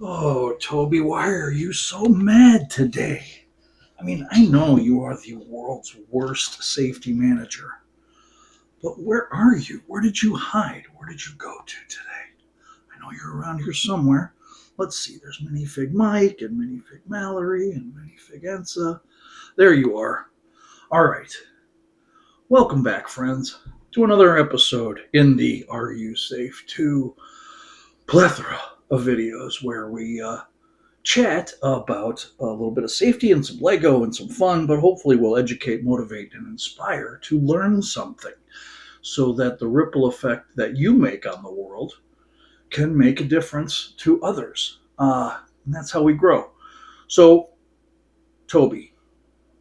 Oh, Toby, why are you so mad today? I mean, I know you are the world's worst safety manager, but where are you? Where did you hide? Where did you go to today? I know you're around here somewhere. Let's see, there's Minifig Mike and Minifig Mallory and Minifig Ensa. There you are. All right. Welcome back, friends, to another episode in the Are You Safe 2 plethora of videos where we chat about a little bit of safety and some Lego and some fun, but hopefully we'll educate, motivate, and inspire to learn something so that the ripple effect that you make on the world can make a difference to others. And that's how we grow. So, Toby,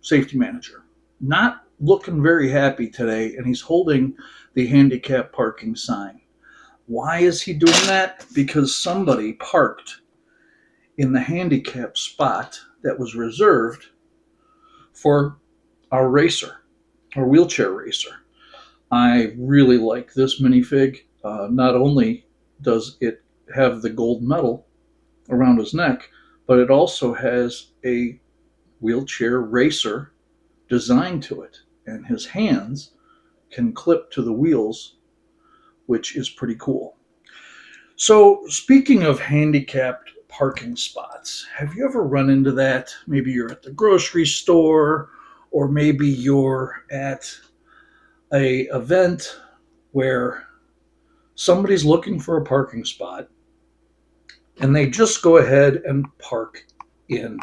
safety manager, not looking very happy today, and he's holding the handicap parking sign. Why is he doing that? Because somebody parked in the handicap spot that was reserved for our racer, our wheelchair racer. I really like this minifig. Not only does it have the gold medal around his neck, but it also has a wheelchair racer designed to it. And his hands can clip to the wheels, which is pretty cool. So, speaking of handicapped parking spots, have you ever run into that? Maybe you're at the grocery store, or maybe you're at a event where somebody's looking for a parking spot and they just go ahead and park in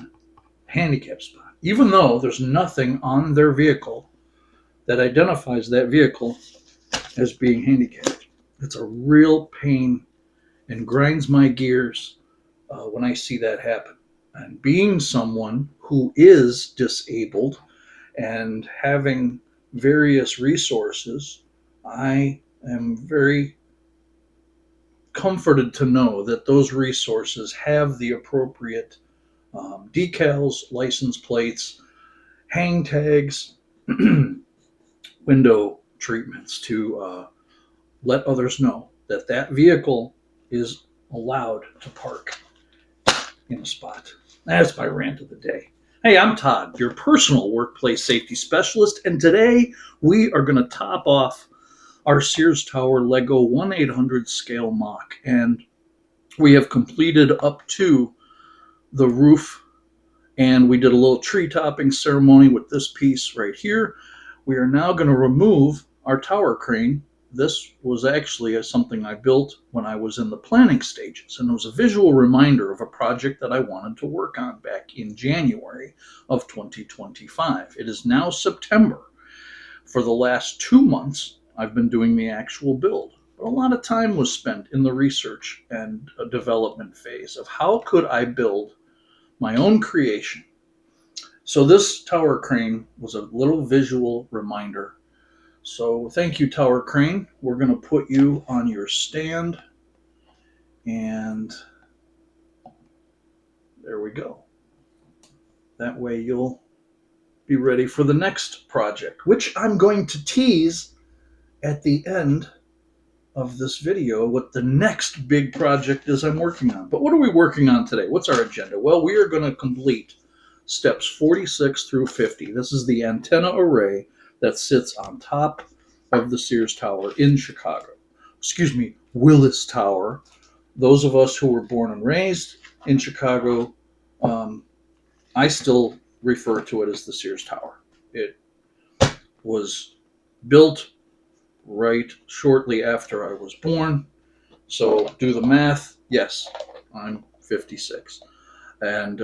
handicap spot, even though there's nothing on their vehicle that identifies that vehicle as being handicapped. It's a real pain and grinds my gears when I see that happen. And being someone who is disabled and having various resources, I am very comforted to know that those resources have the appropriate decals, license plates, hang tags, window treatments to let others know that that vehicle is allowed to park in a spot. That's my rant of the day. Hey, I'm Todd, your personal workplace safety specialist, and today we are going to top off our Sears Tower Lego 1/800 scale mock. And we have completed up to the roof, and we did a little tree topping ceremony with this piece right here. We are now going to remove our tower crane. This was actually something I built when I was in the planning stages, and it was a visual reminder of a project that I wanted to work on back in January of 2025. It is now September. For the last 2 months, I've been doing the actual build. But a lot of time was spent in the research and development phase of how could I build my own creation. So this tower crane was a little visual reminder. So thank you, Tower Crane. We're going to put you on your stand. And there we go. That way you'll be ready for the next project, which I'm going to tease at the end of this video what the next big project is I'm working on. But what are we working on today? What's our agenda? Well, we are going to complete steps 46 through 50. This is the antenna array that sits on top of the Sears Tower in Chicago. Excuse me, Willis Tower. Those of us who were born and raised in Chicago, I still refer to it as the Sears Tower. It was built right shortly after I was born. So do the math. Yes, I'm 56. And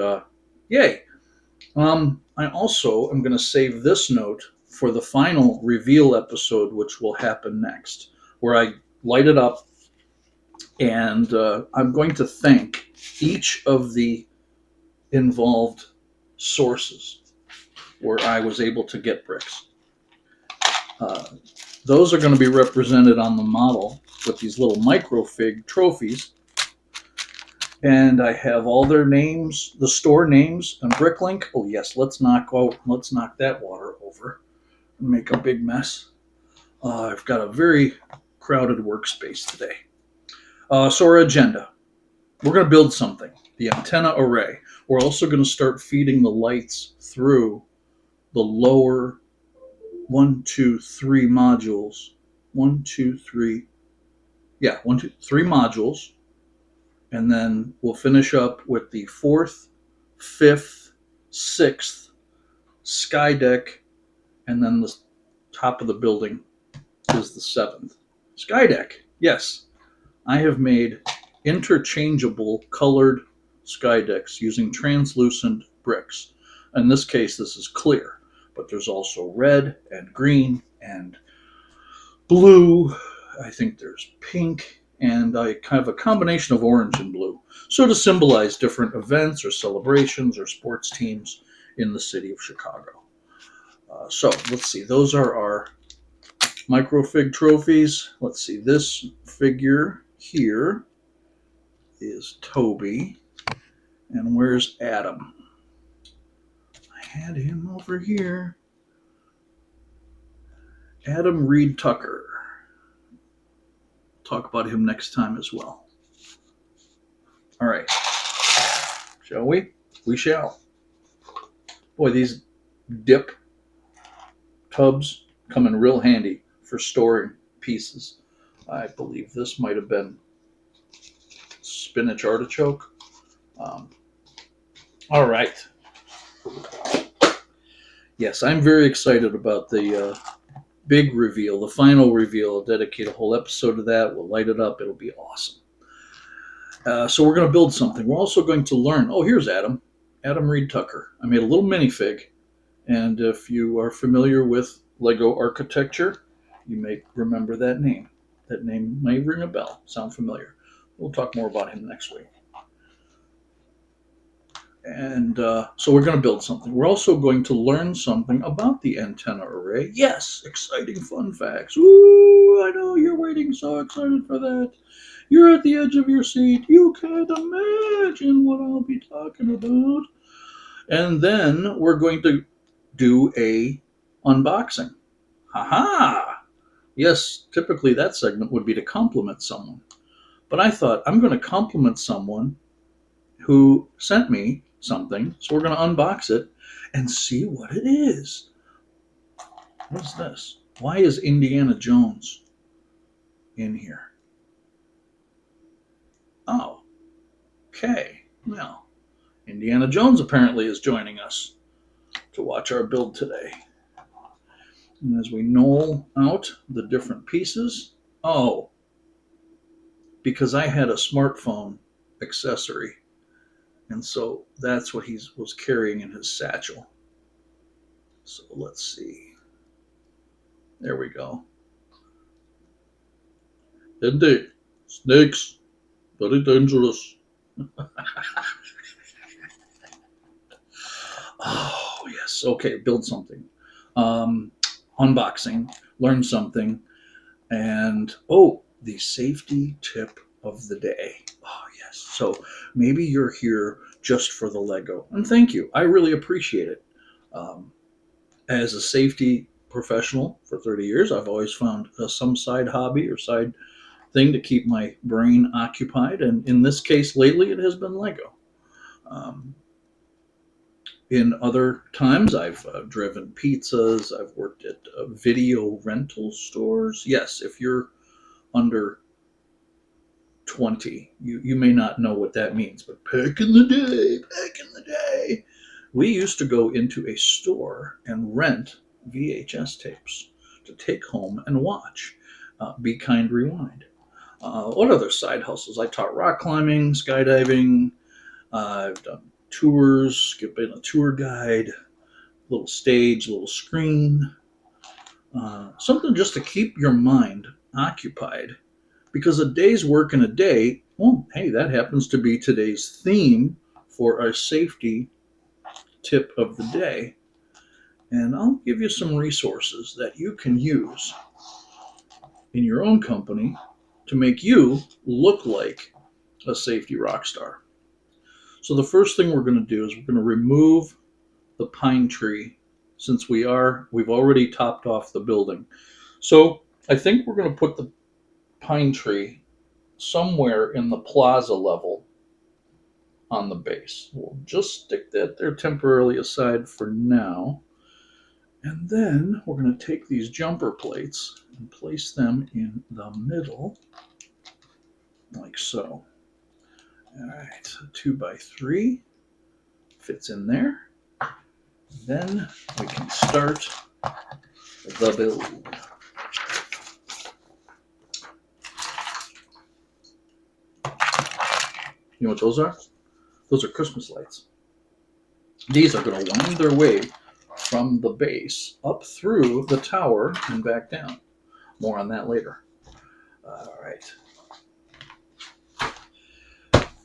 yay. I also am going to save this note for the final reveal episode, which will happen next, where I light it up and I'm going to thank each of the involved sources where I was able to get bricks. Those are going to be represented on the model with these little microfig trophies. And I have all their names, the store names, and Bricklink. Oh yes, let's knock that water over and make a big mess. I've got a very crowded workspace today. So our agenda: we're going to build something. the antenna array. We're also going to start feeding the lights through the lower one, two, three modules. One, two, three. Yeah, one, two, three modules. And then we'll finish up with the fourth, fifth, sixth sky deck, and then the top of the building is the seventh sky deck. Yes, I have made interchangeable colored sky decks using translucent bricks. In this case, this is clear, but there's also red and green and blue. I think there's pink, and I kind of a combination of orange and blue. So to symbolize different events or celebrations or sports teams in the city of Chicago. So let's see, those are our microfig trophies. Let's see, this figure here is Toby. And where's Adam? I had him over here. Adam Reed Tucker. Talk about him next time as well. All right. Shall we? We shall. Boy, these dip tubs come in real handy for storing pieces. I believe this might have been spinach artichoke. All right. Yes, I'm very excited about the big reveal, the final reveal. I'll dedicate a whole episode to that. We'll light it up. It'll be awesome. So we're going to build something. We're also going to learn. Oh, here's Adam. Adam Reed Tucker. I made a little minifig. And if you are familiar with Lego architecture, you may remember that name. That name may ring a bell, sound familiar. We'll talk more about him next week. And so we're going to build something. We're also going to learn something about the antenna array. Yes, exciting fun facts. Ooh, I know you're waiting, so excited for that. You're at the edge of your seat. You can't imagine what I'll be talking about. And then we're going to do a unboxing. Haha! Yes, typically that segment would be to compliment someone. But I thought I'm going to compliment someone who sent me something. So we're going to unbox it and see what it is. What's this? Why is Indiana Jones in here? Oh, okay. Well, Indiana Jones apparently is joining us to watch our build today. And as we knoll out the different pieces, oh, because I had a smartphone accessory, and so that's what he was carrying in his satchel. So let's see. There we go. Indeed, snakes, very dangerous. Oh, yes. Okay, build something. Unboxing, learn something, and the safety tip of the day. Oh, yes. So maybe you're here just for the Lego, and thank you. I really appreciate it. As a safety professional for 30 years, I've always found some side hobby or side thing to keep my brain occupied, and in this case, lately, it has been Lego. In other times, I've driven pizzas. I've worked at video rental stores. Yes, if you're under 20, you may not know what that means, but back in the day, we used to go into a store and rent VHS tapes to take home and watch. Be Kind Rewind. What other side hustles? I taught rock climbing, skydiving. I've done tours, been a tour guide, little stage, little screen, something just to keep your mind occupied. Because a day's work in a day, well, hey, that happens to be today's theme for our safety tip of the day. And I'll give you some resources that you can use in your own company to make you look like a safety rock star. So the first thing we're going to do is we're going to remove the pine tree since we've already topped off the building. So I think we're going to put the pine tree somewhere in the plaza level on the base. We'll just stick that there temporarily aside for now. And then we're going to take these jumper plates and place them in the middle, like so. All right, so 2x3 fits in there. Then we can start the build. You know what those are? Those are Christmas lights. These are going to wind their way from the base up through the tower and back down. More on that later. All right.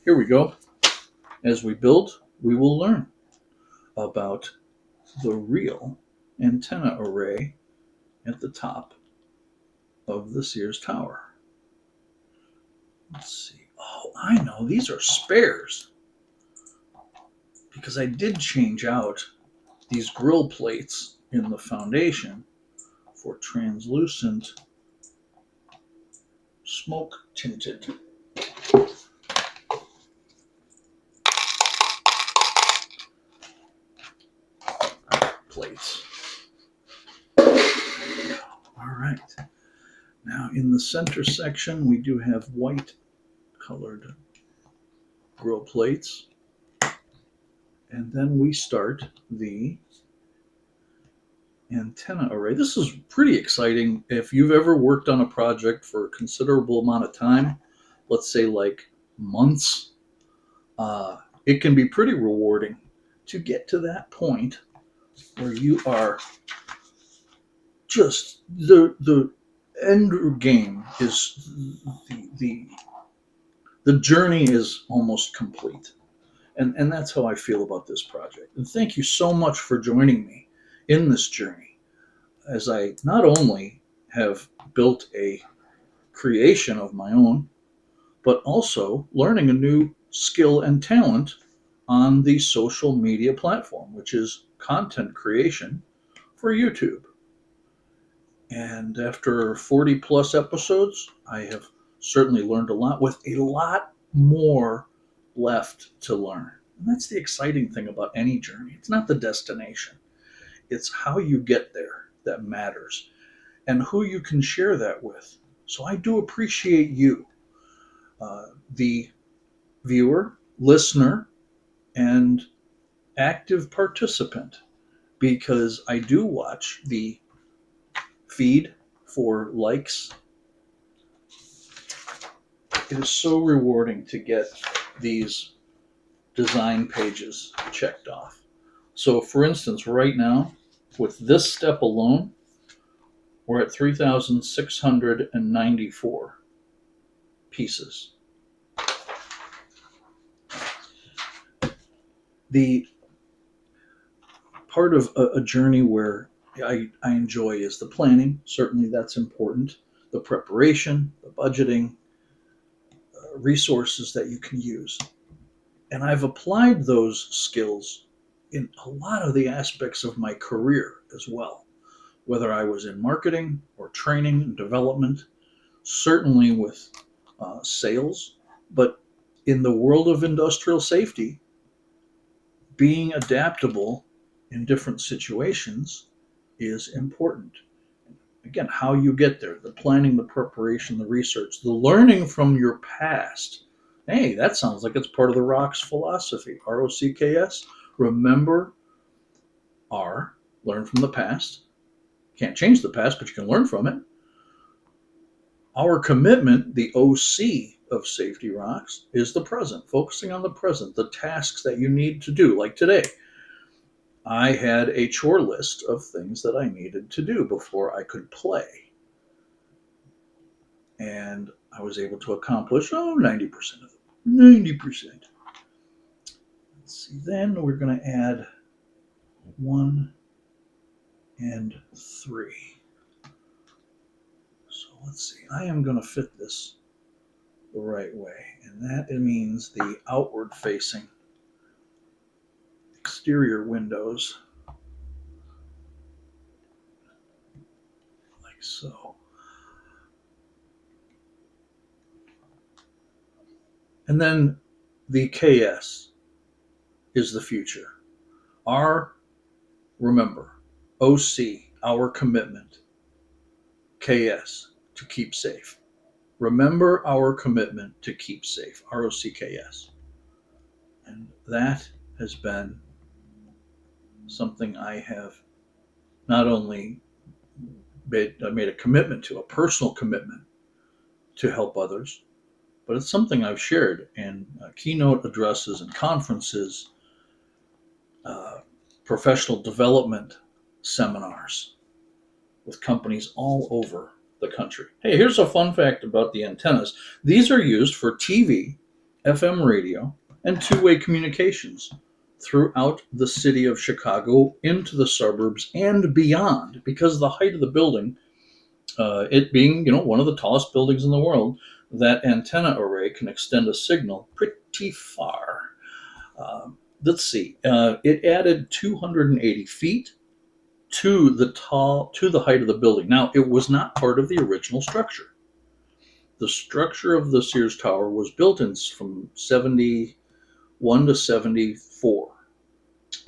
Here we go. As we build, we will learn about the real antenna array at the top of the Sears Tower. Let's see. Oh, I know. These are spares. Because I did change out these grill plates in the foundation for translucent smoke tinted plates. All right. Now in the center section, we do have white colored grill plates. And then we start the antenna array. This is pretty exciting. If you've ever worked on a project for a considerable amount of time, let's say like months, it can be pretty rewarding to get to that point where you are just the end game is the journey is almost complete. And that's how I feel about this project. And thank you so much for joining me in this journey as I not only have built a creation of my own, but also learning a new skill and talent on the social media platform, which is content creation for YouTube. And after 40 plus episodes, I have certainly learned a lot with a lot more left to learn. And that's the exciting thing about any journey. It's not the destination. It's how you get there that matters and who you can share that with. So I do appreciate you, the viewer, listener, and active participant, because I do watch the feed for likes. It is so rewarding to get these design pages checked off. So for instance, right now, with this step alone, we're at 3,694 pieces. The part of a journey where I enjoy is the planning. Certainly that's important. The preparation, the budgeting, resources that you can use. And I've applied those skills in a lot of the aspects of my career as well, whether I was in marketing or training and development, certainly with sales, but in the world of industrial safety, being adaptable in different situations is important. Again, how you get there, the planning, the preparation, the research, the learning from your past. Hey, that sounds like it's part of the ROCKS philosophy, ROCKS. Remember, R, learn from the past. Can't change the past, but you can learn from it. Our commitment, the OC of Safety Rocks, is the present, focusing on the present, the tasks that you need to do, like today. I had a chore list of things that I needed to do before I could play. And I was able to accomplish, 90% of them. 90%. Let's see, then we're going to add 1 and 3. So let's see, I am going to fit this the right way. And that means the outward facing exterior windows, like so. And then the KS, is the future. Our, remember, OC, our commitment, KS, to keep safe. Remember our commitment to keep safe, ROCKS. And that has been something I have not only made a commitment to, a personal commitment to help others, but it's something I've shared in keynote addresses and conferences, professional development seminars with companies all over the country. Hey, here's a fun fact about the antennas. These are used for TV, FM radio, and two-way communications throughout the city of Chicago, into the suburbs and beyond, because of the height of the building, it being, one of the tallest buildings in the world, that antenna array can extend a signal pretty far. Let's see, it added 280 feet to the height of the building. Now, it was not part of the original structure. The structure of the Sears Tower was built from 71 to 74.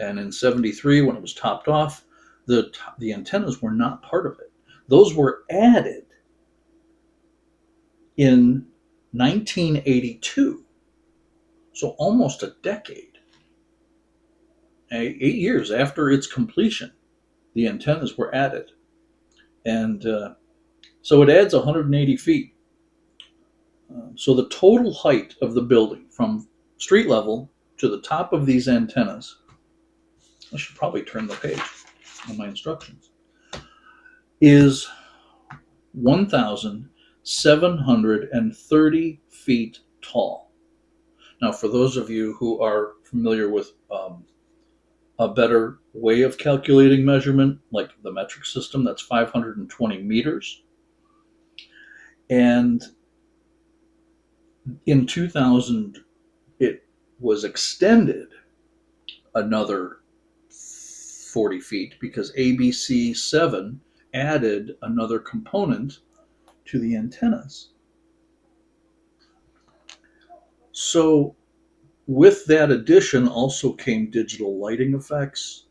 And in 73, when it was topped off, the antennas were not part of it. Those were added in 1982. So almost a decade. 8 years after its completion, the antennas were added. And so it adds 180 feet. So the total height of the building from street level to the top of these antennas, I should probably turn the page on my instructions, is 1,730 feet tall. Now, for those of you who are familiar with a better way of calculating measurement, like the metric system, that's 520 meters. And in 2000, it was extended another 40 feet because ABC 7 added another component to the antennas. So with that addition also came digital lighting effects.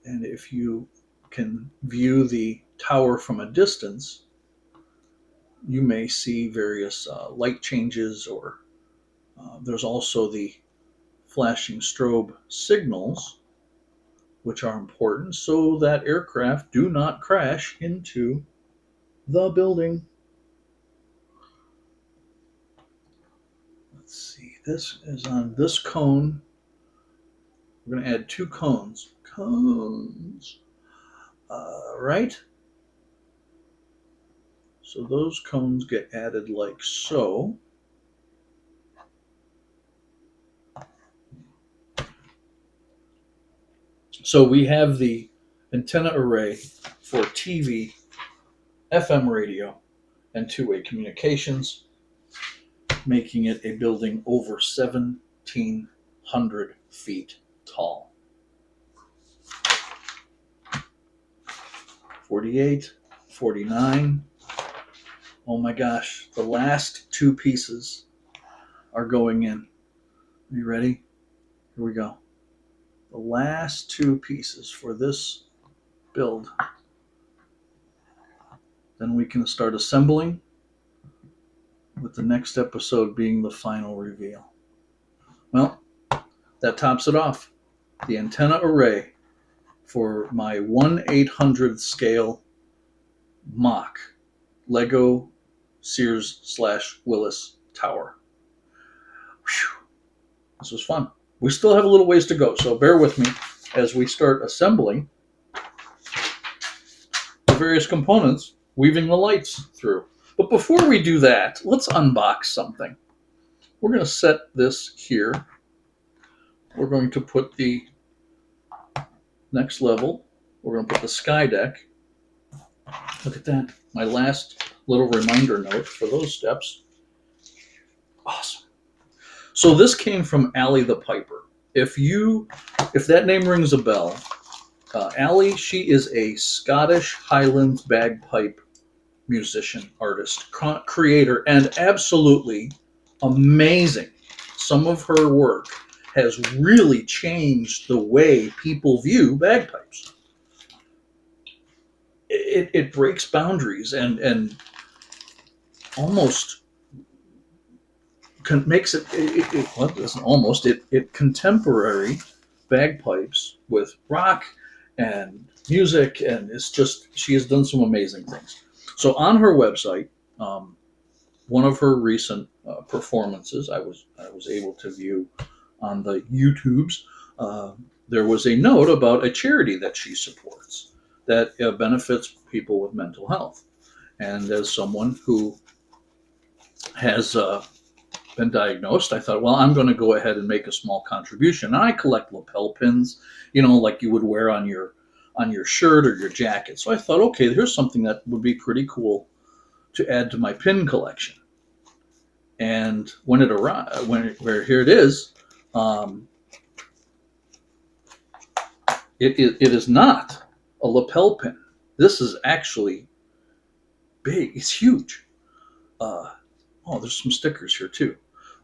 And if you can view the tower from a distance, you may see various light changes, or there's also the flashing strobe signals, which are important so that aircraft do not crash into the building. Let's see, this is on this cone. We're going to add 2 cones. Right? So those cones get added like so. So we have the antenna array for TV, FM radio, and two-way communications, making it a building over 1,700 feet tall. 48, 49. Oh my gosh, the last 2 pieces are going in. Are you ready? Here we go. The last 2 pieces for this build. Then we can start assembling, with the next episode being the final reveal. Well, that tops it off. The antenna array for my 1/800th scale mock Lego Sears/Willis Tower. Whew. This was fun. We still have a little ways to go, so bear with me as we start assembling the various components, weaving the lights through. But before we do that, let's unbox something. We're going to set this here. We're going to put the next level. We're going to put the sky deck. Look at that. My last little reminder note for those steps. Awesome. So this came from Allie the Piper. If that name rings a bell, Allie, she is a Scottish Highland Bagpipe musician, artist, creator, and absolutely amazing. Some of her work has really changed the way people view bagpipes. It breaks boundaries and almost makes well, it doesn't almost, it contemporary bagpipes with rock and music, and it's just, she has done some amazing things. So on her website, one of her recent performances, I was able to view on the YouTubes. There was a note about a charity that she supports that benefits people with mental health. And as someone who has been diagnosed, I thought, well, I'm going to go ahead and make a small contribution. And I collect lapel pins, like you would wear on your shirt or your jacket. So I thought, okay, here's something that would be pretty cool to add to my pin collection. And when it arrived, where here it is, it is not a lapel pin. This is actually big. It's huge. There's some stickers here too.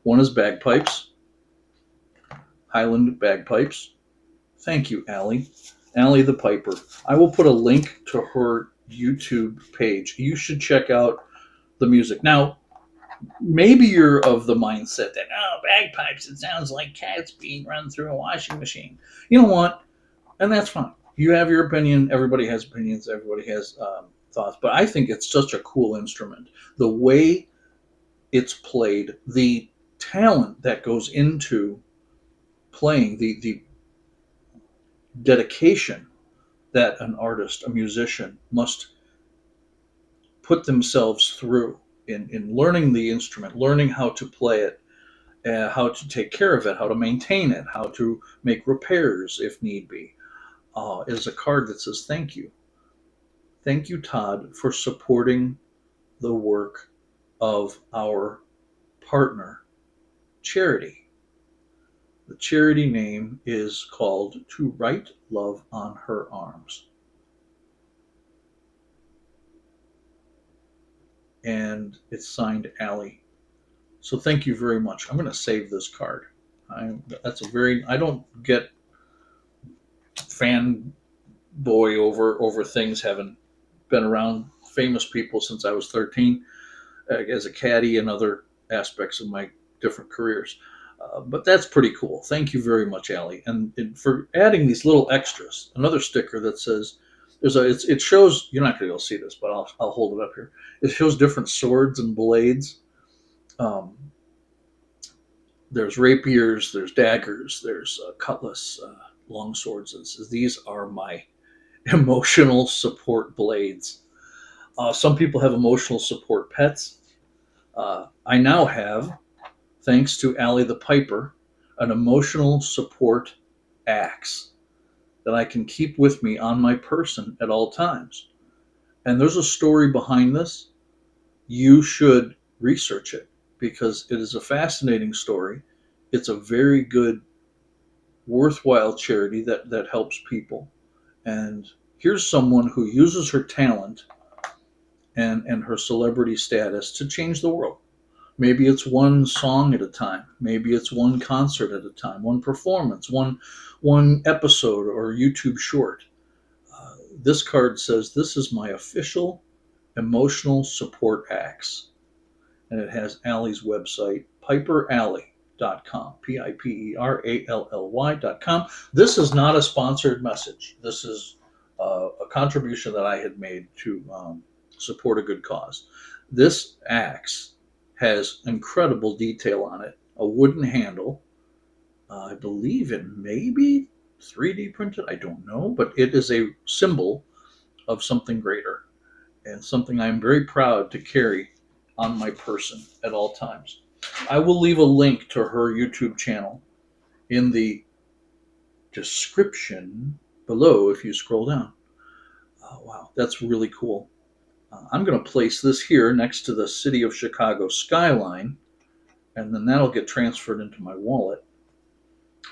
One is bagpipes, Highland Bagpipes. Thank you, Allie. Allie the Piper. I will put a link to her YouTube page. You should check out the music. Now, maybe you're of the mindset that, bagpipes, it sounds like cats being run through a washing machine. You know what? And that's fine. You have your opinion. Everybody has opinions. Everybody has thoughts. But I think it's such a cool instrument. The way it's played, the talent that goes into playing, the dedication that an artist, a musician, must put themselves through in learning the instrument, learning how to play it, how to take care of it, how to maintain it, how to make repairs if need be, is a card that says thank you. Thank you, Todd, for supporting the work of our partner charity. The charity name is called To Write Love on Her Arms. And it's signed Allie. So thank you very much. I'm going to save this card. I don't get fanboy over things, having been around famous people since I was 13 as a caddy and other aspects of my different careers. But that's pretty cool. Thank you very much, Allie, and for adding these little extras. Another sticker that says, it shows, you're not going to be able to see this, but I'll hold it up here. It shows different swords and blades. There's rapiers, there's daggers, there's cutlass, long swords. It says, these are my emotional support blades. Some people have emotional support pets. I now have, thanks to Allie the Piper, an emotional support axe that I can keep with me on my person at all times. And there's a story behind this. You should research it because it is a fascinating story. It's a very good, worthwhile charity that helps people. And here's someone who uses her talent and her celebrity status to change the world. Maybe it's one song at a time. Maybe it's one concert at a time, one performance, one episode or YouTube short. This card says, this is my official emotional support axe. And it has Allie's website, piperally.com, PIPERALLY.com. This is not a sponsored message. This is a contribution that I had made to support a good cause. This axe has incredible detail on it. A wooden handle. I believe it may be 3D printed. I don't know, but it is a symbol of something greater and something I'm very proud to carry on my person at all times. I will leave a link to her YouTube channel in the description below if you scroll down. Wow, that's really cool. I'm going to place this here next to the City of Chicago skyline, and then that'll get transferred into my wallet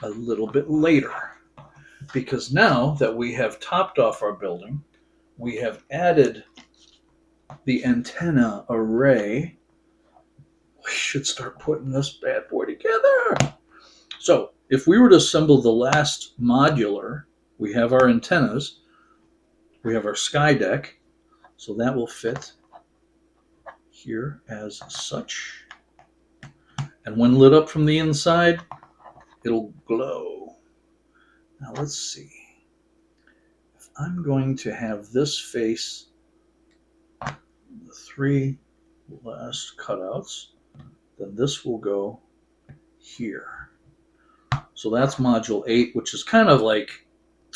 a little bit later. Because now that we have topped off our building, we have added the antenna array. We should start putting this bad boy together. So if we were to assemble the last modular, we have our antennas, we have our sky deck, so that will fit here as such. And when lit up from the inside, it'll glow. Now let's see. If I'm going to have this face the 3 last cutouts, then this will go here. So that's module 8, which is kind of like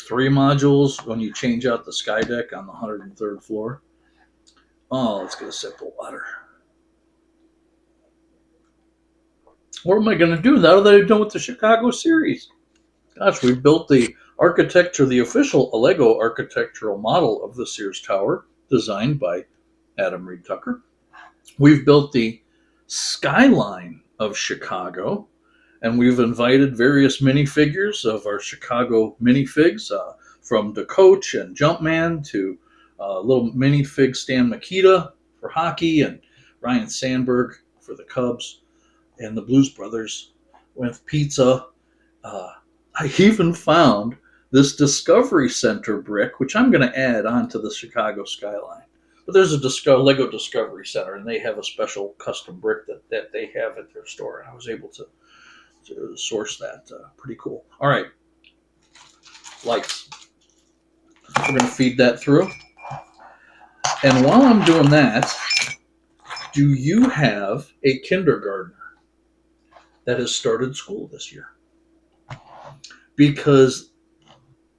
3 modules when you change out the sky deck on the 103rd floor. Oh, let's get a sip of water. What am I going to do now that I'm done with the Chicago series? Gosh, we've built the architecture, the official Lego architectural model of the Sears Tower, designed by Adam Reed Tucker. We've built the skyline of Chicago, and we've invited various minifigures of our Chicago minifigs, from the coach and Jumpman to little minifig Stan Mikita for hockey, and Ryan Sandberg for the Cubs, and the Blues Brothers with pizza. I even found this Discovery Center brick, which I'm going to add onto the Chicago skyline. But there's a Lego Discovery Center, and they have a special custom brick that they have at their store, and I was able to source that. Pretty cool. All right, lights. We're going to feed that through. And while I'm doing that, do you have a kindergartner that has started school this year? Because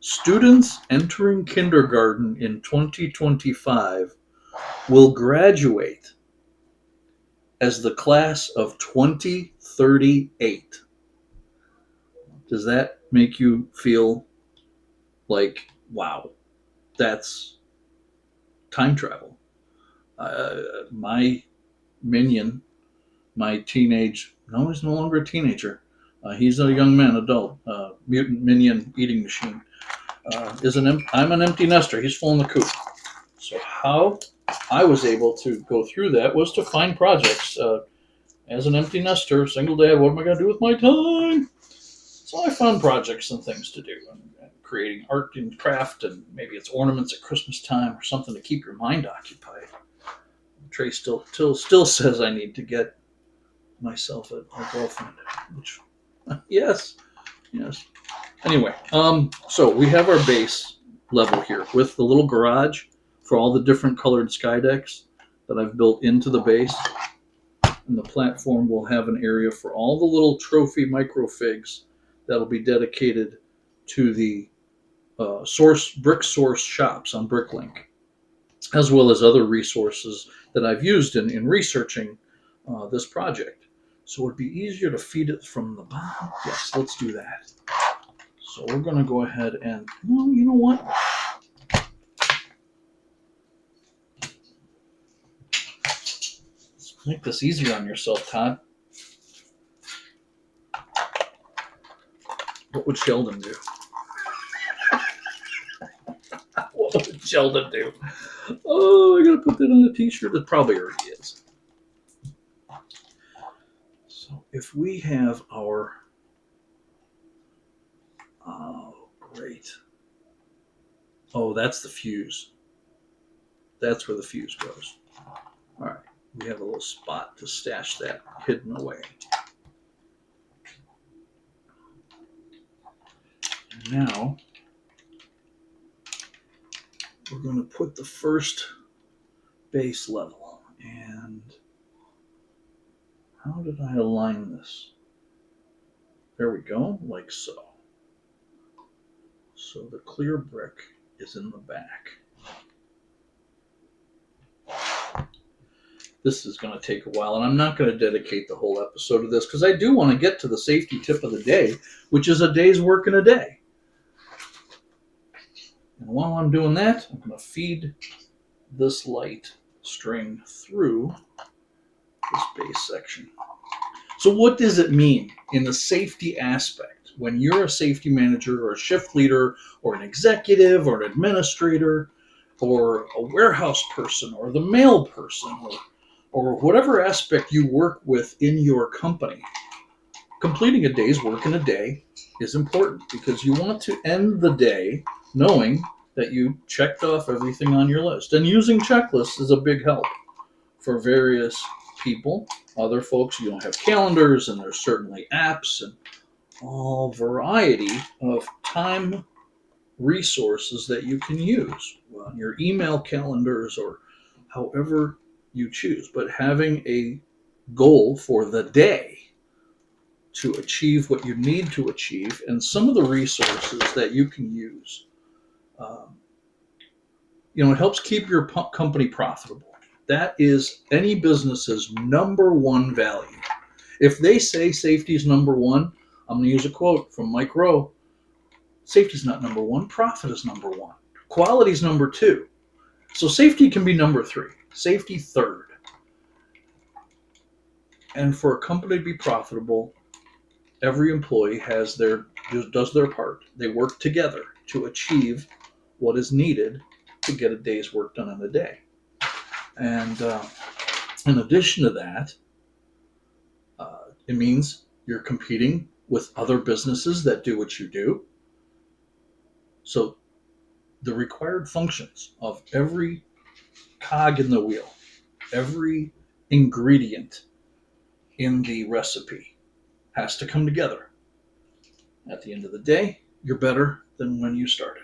students entering kindergarten in 2025 will graduate as the class of 2038. Does that make you feel like, wow, that's time travel? My minion, my teenage, no, he's no longer a teenager. He's a young man, adult, mutant minion eating machine. I'm an empty nester. He's full in the coop. So how I was able to go through that was to find projects. As an empty nester, single dad, what am I going to do with my time? So I found projects and things to do, and creating art and craft, and maybe it's ornaments at Christmas time or something to keep your mind occupied. Trey still says I need to get myself a girlfriend, which yes. Anyway, so we have our base level here with the little garage for all the different colored sky decks that I've built into the base. And the platform will have an area for all the little trophy microfigs that'll be dedicated to the brick source shops on Bricklink, as well as other resources that I've used in researching this project. So it'd be easier to feed it from the bottom. Yes, let's do that. So we're going to go ahead and, no, you know what? Let's make this easier on yourself, Todd. What would Sheldon do? What would Sheldon do? Oh, I got to put that on a t-shirt. It probably already is. So if we have our, oh, great. Oh, that's the fuse. That's where the fuse goes. All right, we have a little spot to stash that hidden away. And now we're going to put the first base level. And how did I align this? There we go, like so. So the clear brick is in the back. This is going to take a while, and I'm not going to dedicate the whole episode to this because I do want to get to the safety tip of the day, which is a day's work in a day. And while I'm doing that, I'm going to feed this light string through this base section. So what does it mean in the safety aspect when you're a safety manager or a shift leader or an executive or an administrator or a warehouse person or the mail person or whatever aspect you work with in your company? completing a day's work in a day is important because you want to end the day knowing that you checked off everything on your list. And using checklists is a big help for various people. Other folks, you don't have calendars, and there's certainly apps and all variety of time resources that you can use on your email calendars or however you choose. But having a goal for the day to achieve what you need to achieve and some of the resources that you can use, um, it helps keep your company profitable. That is any business's number one value. If they say safety is number one, I'm going to use a quote from Mike Rowe. Safety is not number one. Profit is number one. Quality is number two. So safety can be number three. Safety third. And for a company to be profitable, every employee does their part. They work together to achieve what is needed to get a day's work done in a day. And in addition to that, it means you're competing with other businesses that do what you do. So the required functions of every cog in the wheel, every ingredient in the recipe has to come together. At the end of the day, you're better than when you started.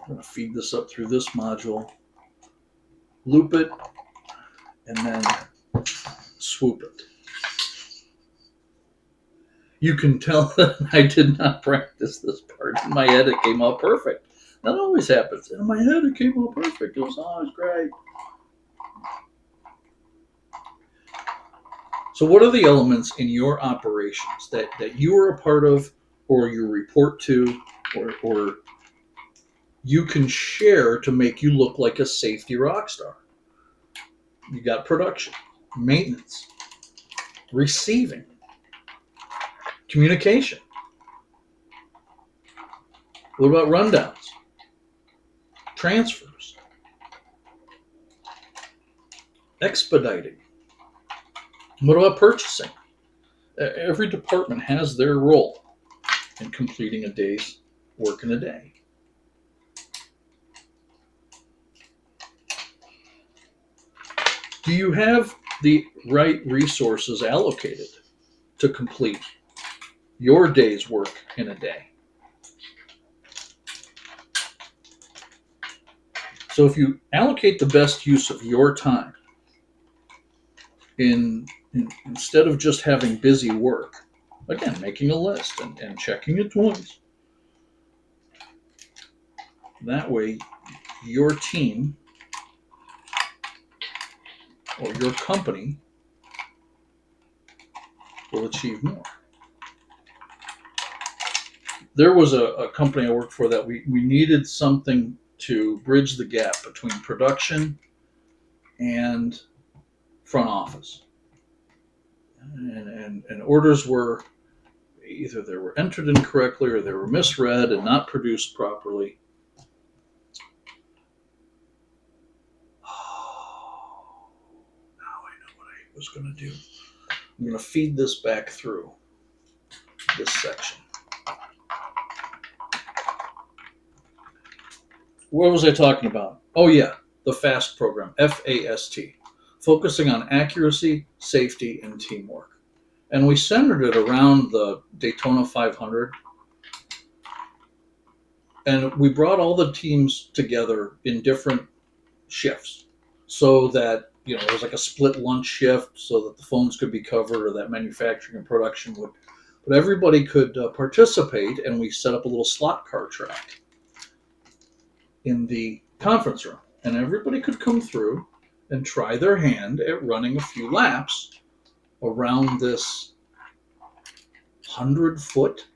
I'm going to feed this up through this module, loop it, and then swoop it. You can tell that I did not practice this part. In my head, it came out perfect. That always happens. In my head, it came out perfect. It was always great. So what are the elements in your operations that you are a part of, or you report to, or you can share to make you look like a safety rock star? You got production, maintenance, receiving, communication. What about rundowns? Transfers, expediting. What about purchasing? Every department has their role in completing a day's work in a day. Do you have the right resources allocated to complete your day's work in a day? So if you allocate the best use of your time instead of just having busy work, again, making a list and checking it twice, that way your team or your company will achieve more. There was a company I worked for that we needed something to bridge the gap between production and front office. And orders were either they were entered incorrectly or they were misread and not produced properly. Oh, now I know what I was going to do. I'm going to feed this back through this section. What was I talking about? Oh yeah, the FAST program, FAST, focusing on accuracy, safety, and teamwork. And we centered it around the Daytona 500. And we brought all the teams together in different shifts so that, it was like a split lunch shift so that the phones could be covered or that manufacturing and production would. But everybody could participate, and we set up a little slot car track in the conference room. And everybody could come through and try their hand at running a few laps around this 100-foot.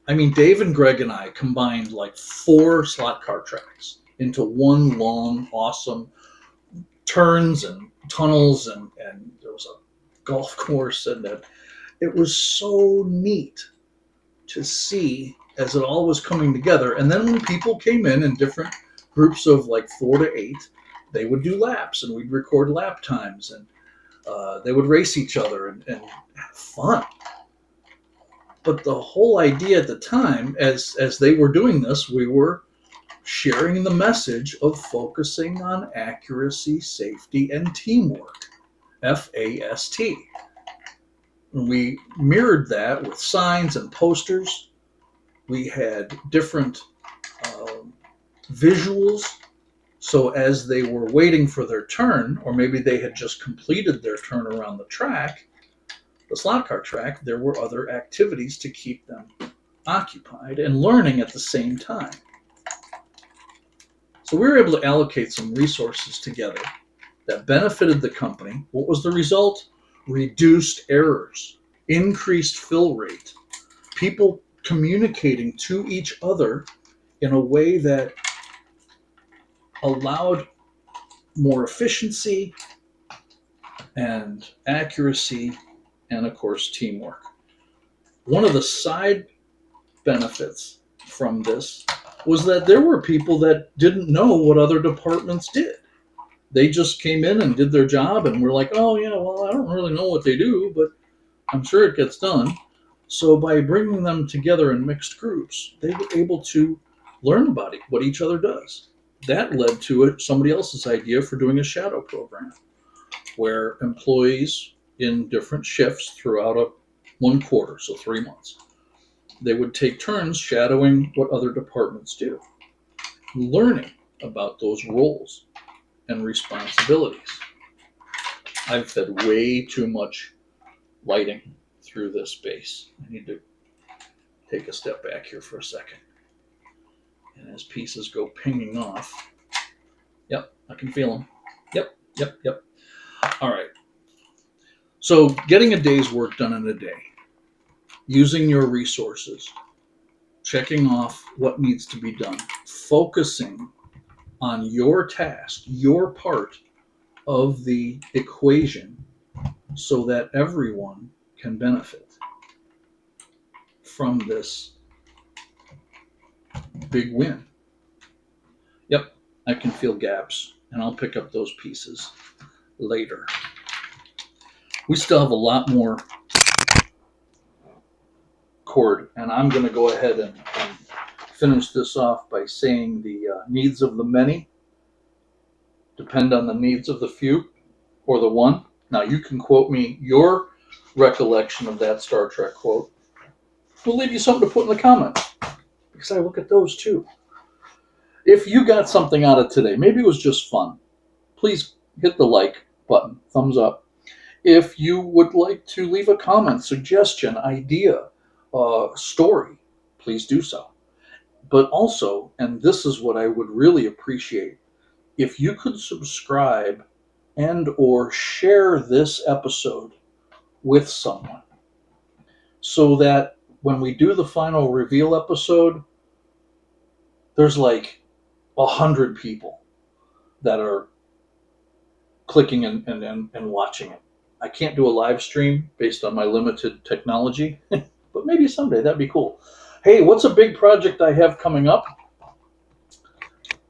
I mean, Dave and Greg and I combined like 4 slot car tracks into one long, awesome turns and tunnels, and there was a golf course, and it was so neat to see as it all was coming together. And then when people came in different groups of like 4 to 8, they would do laps, and we'd record lap times, and they would race each other and have fun. But the whole idea at the time, as they were doing this, we were sharing the message of focusing on accuracy, safety, and teamwork. FAST. And we mirrored that with signs and posters. We had different visuals. So as they were waiting for their turn, or maybe they had just completed their turn around the track, the slot car track, there were other activities to keep them occupied and learning at the same time. So we were able to allocate some resources together that benefited the company. What was the result? Reduced errors, increased fill rate, people communicating to each other in a way that allowed more efficiency and accuracy and, of course, teamwork. One of the side benefits from this was that there were people that didn't know what other departments did. They just came in and did their job, and we're like, oh, yeah, well, I don't really know what they do, but I'm sure it gets done. So by bringing them together in mixed groups, they were able to learn about what each other does. That led to somebody else's idea for doing a shadow program, where employees in different shifts throughout one quarter, so 3 months, they would take turns shadowing what other departments do, learning about those roles and responsibilities. I've fed way too much lighting through this space. I need to take a step back here for a second. And as pieces go pinging off, yep, I can feel them. Yep. All right. So getting a day's work done in a day, using your resources, checking off what needs to be done, focusing on your task, your part of the equation, so that everyone can benefit from this big win. Yep, I can feel gaps, and I'll pick up those pieces later. We still have a lot more cord, and I'm going to go ahead and finish this off by saying the needs of the many depend on the needs of the few, or the one. Now, you can quote me your recollection of that Star Trek quote. We'll leave you something to put in the comments, because I look at those too. If you got something out of today, maybe it was just fun, please hit the like button, thumbs up. If you would like to leave a comment, suggestion, idea, story, please do so. But also, and this is what I would really appreciate, if you could subscribe and or share this episode with someone, so that when we do the final reveal episode, there's like 100 people that are clicking and watching it. I can't do a live stream based on my limited technology, but maybe someday that'd be cool. Hey, what's a big project I have coming up?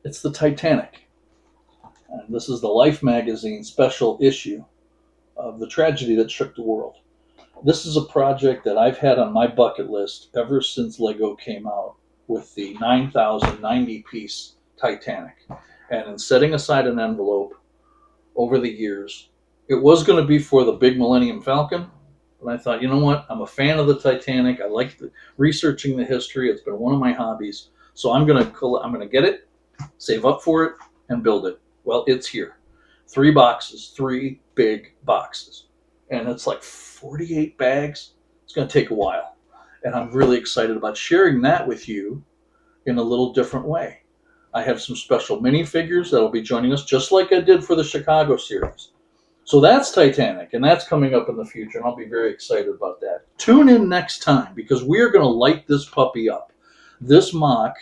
It's the Titanic. And this is the Life magazine special issue of the tragedy that shook the world. This is a project that I've had on my bucket list ever since Lego came out with the 9,090-piece Titanic. And in setting aside an envelope over the years, it was going to be for the big Millennium Falcon, but I thought, you know what? I'm a fan of the Titanic. I like researching the history. It's been one of my hobbies. So I'm going to get it, save up for it, and build it. Well, it's here. 3 boxes, 3 big boxes. And it's like 48 bags. It's going to take a while. And I'm really excited about sharing that with you in a little different way. I have some special minifigures that'll be joining us, just like I did for the Chicago series. So that's Titanic, and that's coming up in the future, and I'll be very excited about that. Tune in next time, because we are going to light this puppy up. This mock,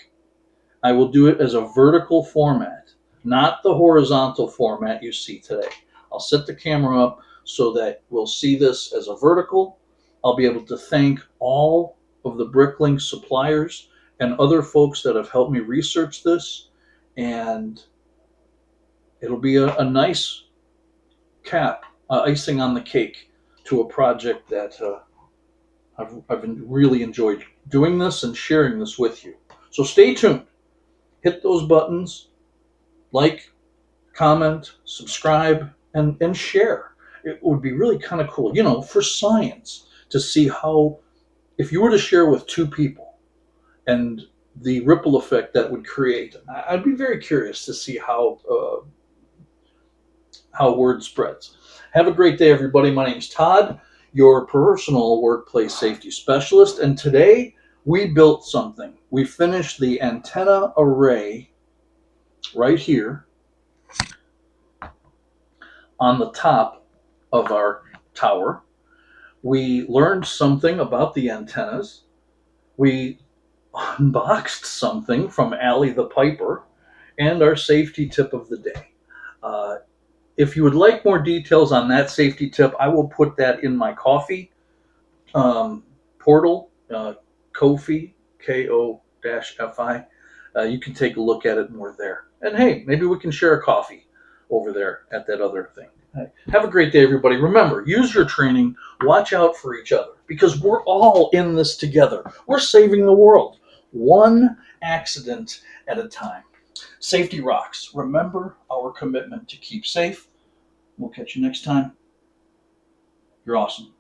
I will do it as a vertical format, not the horizontal format you see today. I'll set the camera up so that we'll see this as a vertical. I'll be able to thank all of the Bricklink suppliers and other folks that have helped me research this, and It'll be a nice cap, icing on the cake to a project that I've really enjoyed doing this and sharing this with you. So stay tuned. Hit those buttons, like, comment, subscribe, and share. It would be really kind of cool, for science to see how, if you were to share with two people and the ripple effect that would create, I'd be very curious to see how word spreads. Have a great day, everybody. My name's Todd, your personal workplace safety specialist, and today we built something. We finished the antenna array right here on the top of our tower. We learned something about the antennas. We unboxed something from Allie the Piper, and our safety tip of the day. Uh, if you would like more details on that safety tip, I will put that in my coffee portal, Ko-fi, Ko-fi. You can take a look at it more there. And hey, maybe we can share a coffee over there at that other thing. Have a great day, everybody. Remember, use your training, watch out for each other, because we're all in this together. We're saving the world, one accident at a time. Safety rocks. Remember our commitment to keep safe. We'll catch you next time. You're awesome.